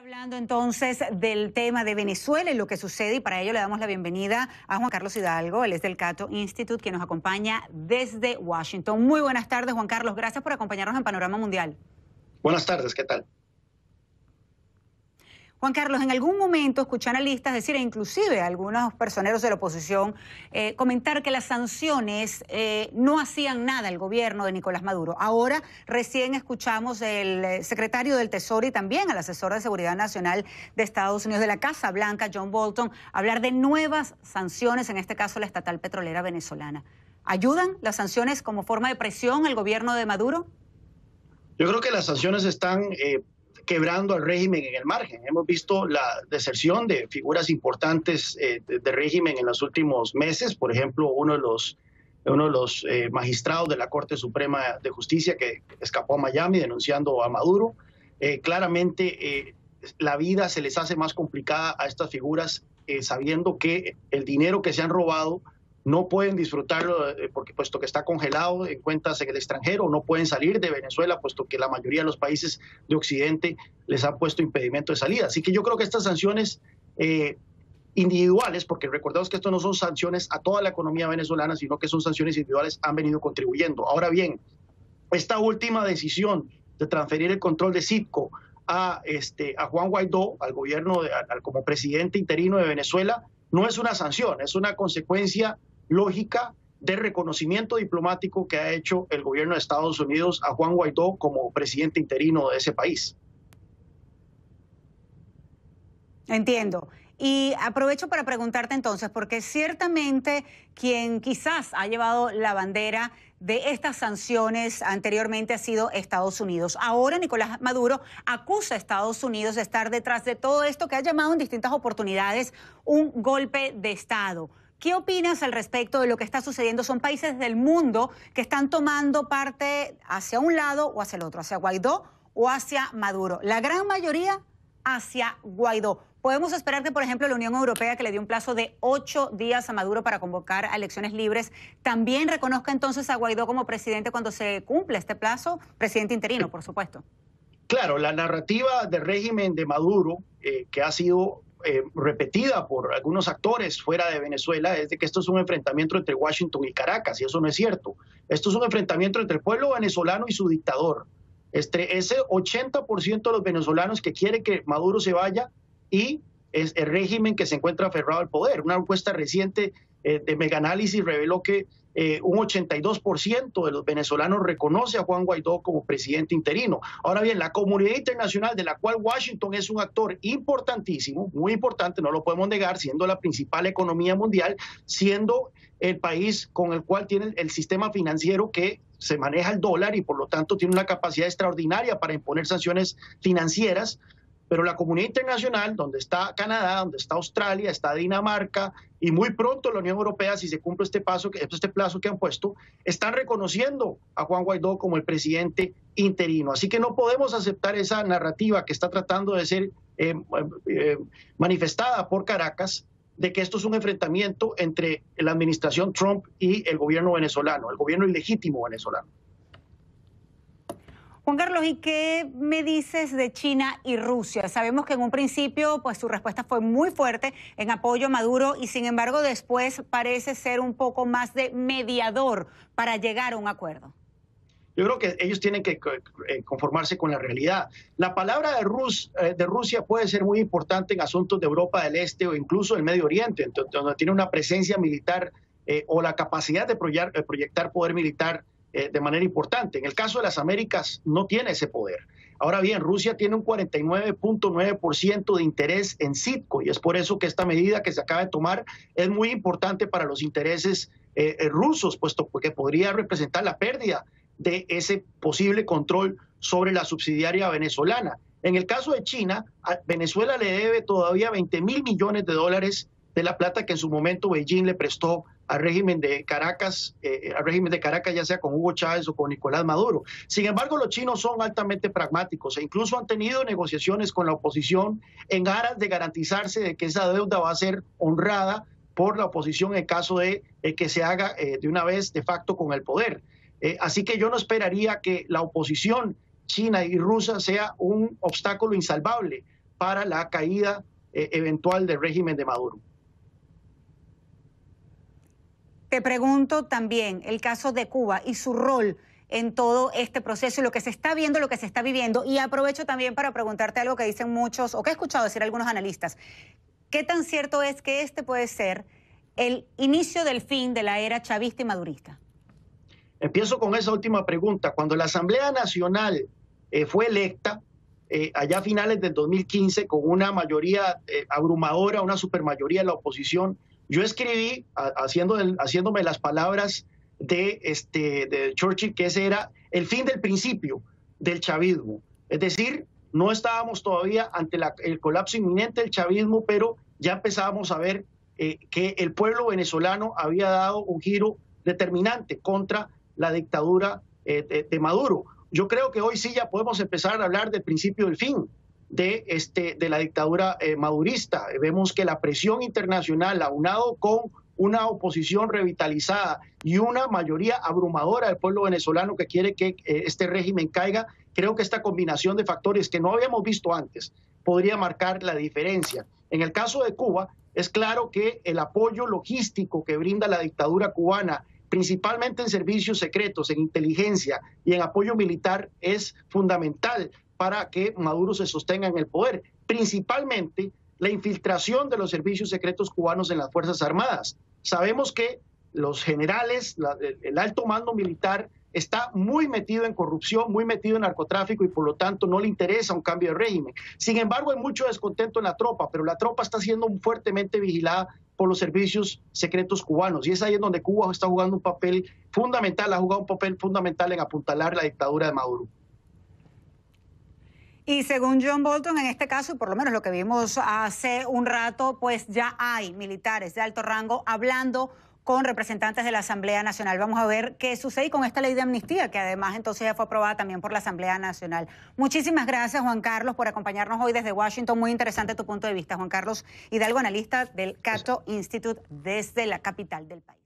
Hablando entonces del tema de Venezuela y lo que sucede, y para ello le damos la bienvenida a Juan Carlos Hidalgo, él es del Cato Institute, que nos acompaña desde Washington. Muy buenas tardes, Juan Carlos, gracias por acompañarnos en Panorama Mundial. Buenas tardes, ¿qué tal? Juan Carlos, en algún momento escuché analistas decir, e inclusive algunos personeros de la oposición, comentar que las sanciones no hacían nada al gobierno de Nicolás Maduro. Ahora recién escuchamos al secretario del Tesoro y también al asesor de Seguridad Nacional de Estados Unidos de la Casa Blanca, John Bolton, hablar de nuevas sanciones, en este caso la estatal petrolera venezolana. ¿Ayudan las sanciones como forma de presión al gobierno de Maduro? Yo creo que las sanciones están quebrando al régimen en el margen. Hemos visto la deserción de figuras importantes del régimen en los últimos meses. Por ejemplo, uno de los magistrados de la Corte Suprema de Justicia que escapó a Miami denunciando a Maduro. Claramente la vida se les hace más complicada a estas figuras sabiendo que el dinero que se han robado no pueden disfrutarlo porque puesto que está congelado en cuentas en el extranjero, no pueden salir de Venezuela puesto que la mayoría de los países de Occidente les han puesto impedimento de salida. Así que yo creo que estas sanciones individuales, porque recordemos que esto no son sanciones a toda la economía venezolana, sino que son sanciones individuales, han venido contribuyendo. Ahora bien, esta última decisión de transferir el control de Citgo a Juan Guaidó, al gobierno, como presidente interino de Venezuela, no es una sanción, es una consecuencia lógica de reconocimiento diplomático que ha hecho el gobierno de Estados Unidos a Juan Guaidó como presidente interino de ese país. Entiendo. Y aprovecho para preguntarte entonces, porque ciertamente quien quizás ha llevado la bandera de estas sanciones anteriormente ha sido Estados Unidos. Ahora Nicolás Maduro acusa a Estados Unidos de estar detrás de todo esto que ha llamado en distintas oportunidades un golpe de Estado. ¿Qué opinas al respecto de lo que está sucediendo? Son países del mundo que están tomando parte hacia un lado o hacia el otro, hacia Guaidó o hacia Maduro. La gran mayoría hacia Guaidó. ¿Podemos esperar que, por ejemplo, la Unión Europea, que le dio un plazo de 8 días a Maduro para convocar a elecciones libres, también reconozca entonces a Guaidó como presidente cuando se cumple este plazo? Presidente interino, por supuesto. Claro, la narrativa del régimen de Maduro, que ha sido repetida por algunos actores fuera de Venezuela, es de que esto es un enfrentamiento entre Washington y Caracas, y eso no es cierto. Esto es un enfrentamiento entre el pueblo venezolano y su dictador. Ese 80% de los venezolanos que quiere que Maduro se vaya y es el régimen que se encuentra aferrado al poder. Una encuesta reciente de Megaanálisis reveló que un 82% de los venezolanos reconoce a Juan Guaidó como presidente interino. Ahora bien, la comunidad internacional, de la cual Washington es un actor importantísimo, muy importante, no lo podemos negar, siendo la principal economía mundial, siendo el país con el cual tiene el sistema financiero que se maneja el dólar y por lo tanto tiene una capacidad extraordinaria para imponer sanciones financieras. Pero la comunidad internacional, donde está Canadá, donde está Australia, está Dinamarca y muy pronto la Unión Europea, si se cumple este plazo que han puesto, están reconociendo a Juan Guaidó como el presidente interino. Así que no podemos aceptar esa narrativa que está tratando de ser manifestada por Caracas, de que esto es un enfrentamiento entre la administración Trump y el gobierno venezolano, el gobierno ilegítimo venezolano. Juan Carlos, ¿y qué me dices de China y Rusia? Sabemos que en un principio pues su respuesta fue muy fuerte en apoyo a Maduro y sin embargo después parece ser un poco más de mediador para llegar a un acuerdo. Yo creo que ellos tienen que conformarse con la realidad. La palabra de Rusia puede ser muy importante en asuntos de Europa del Este o incluso del Medio Oriente, donde tiene una presencia militar o la capacidad de proyectar poder militar de manera importante. En el caso de las Américas no tiene ese poder. Ahora bien, Rusia tiene un 49.9% de interés en Citgo y es por eso que esta medida que se acaba de tomar es muy importante para los intereses rusos, puesto que podría representar la pérdida de ese posible control sobre la subsidiaria venezolana. En el caso de China, Venezuela le debe todavía 20.000 millones de dólares de la plata que en su momento Beijing le prestó al régimen de Caracas, ya sea con Hugo Chávez o con Nicolás Maduro. Sin embargo, los chinos son altamente pragmáticos e incluso han tenido negociaciones con la oposición en aras de garantizarse de que esa deuda va a ser honrada por la oposición en caso de que se haga de una vez de facto con el poder. Así que yo no esperaría que la oposición china y rusa sea un obstáculo insalvable para la caída eventual del régimen de Maduro. Te pregunto también el caso de Cuba y su rol en todo este proceso y lo que se está viendo, lo que se está viviendo. Y aprovecho también para preguntarte algo que dicen muchos, o que he escuchado decir algunos analistas. ¿Qué tan cierto es que este puede ser el inicio del fin de la era chavista y madurista? Empiezo con esa última pregunta. Cuando la Asamblea Nacional fue electa, allá a finales del 2015, con una mayoría abrumadora, una supermayoría de la oposición, yo escribí, haciéndome las palabras de Churchill, que ese era el fin del principio del chavismo. Es decir, no estábamos todavía ante el colapso inminente del chavismo, pero ya empezábamos a ver que el pueblo venezolano había dado un giro determinante contra la dictadura de Maduro. Yo creo que hoy sí ya podemos empezar a hablar del principio del fin de la dictadura madurista. Vemos que la presión internacional, aunado con una oposición revitalizada y una mayoría abrumadora del pueblo venezolano que quiere que este régimen caiga, creo que esta combinación de factores que no habíamos visto antes podría marcar la diferencia. En el caso de Cuba, es claro que el apoyo logístico que brinda la dictadura cubana, principalmente en servicios secretos, en inteligencia y en apoyo militar, es fundamental para que Maduro se sostenga en el poder. Principalmente la infiltración de los servicios secretos cubanos en las Fuerzas Armadas. Sabemos que los generales, el alto mando militar, está muy metido en corrupción, muy metido en narcotráfico y por lo tanto no le interesa un cambio de régimen. Sin embargo, hay mucho descontento en la tropa, pero la tropa está siendo fuertemente vigilada por los servicios secretos cubanos y es ahí en donde Cuba está jugando un papel fundamental, ha jugado un papel fundamental en apuntalar la dictadura de Maduro. Y según John Bolton, en este caso, por lo menos lo que vimos hace un rato, pues ya hay militares de alto rango hablando con representantes de la Asamblea Nacional. Vamos a ver qué sucede con esta ley de amnistía, que además entonces ya fue aprobada también por la Asamblea Nacional. Muchísimas gracias, Juan Carlos, por acompañarnos hoy desde Washington. Muy interesante tu punto de vista, Juan Carlos Hidalgo, analista del Cato Institute desde la capital del país.